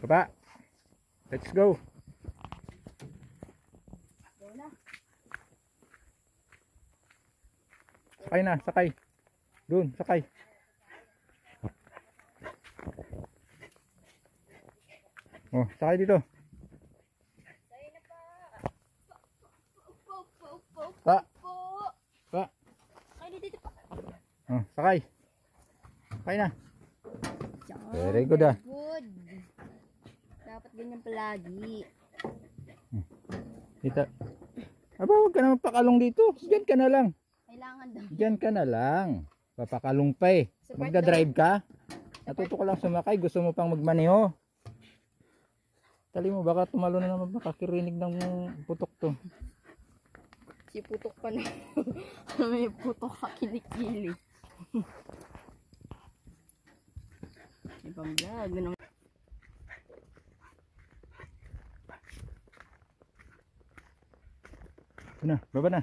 Baba. Let's go. Sakay na, sakay. Doon, sakay. Oh, sakay dito. Pa. Pa. Oh, sakay. Sakay na. Very good ah. Good. Dapat ganyan palagi. Dito. Aba, huwag ka naman pakalong dito. Diyan ka na lang. Kailangan daw. Diyan ka na lang. Papakalong pa eh. Magdadrive ka? Natuto ka lang sumakay. Gusto mo pang magmaneho. Tali mo, baka tumalo na naman. Baka kirinig ng putok to. Si putok pa na. May putok ka kilikili. Ibang vlog. Ganun. Na, baba na.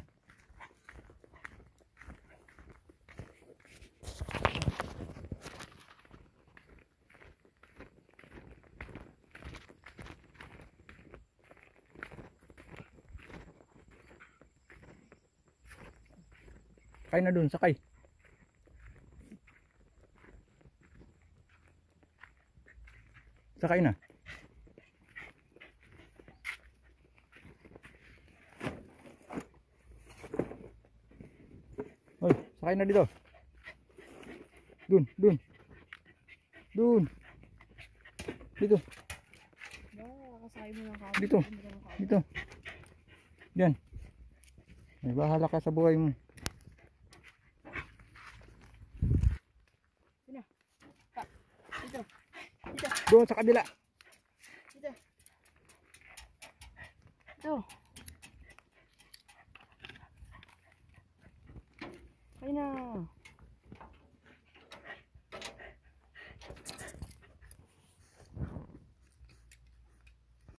Sakay na dun, sakay. Sakay na. Hoy, sakay na dito. Dun, dun. Dun. Dito. Kasakay mo ng kabo. Dito. Dito. Diyan. May bahala ka sa buhay mo. Dito. Dito. Dito. Doon sa kabila. Dito. Ito. Kaya na.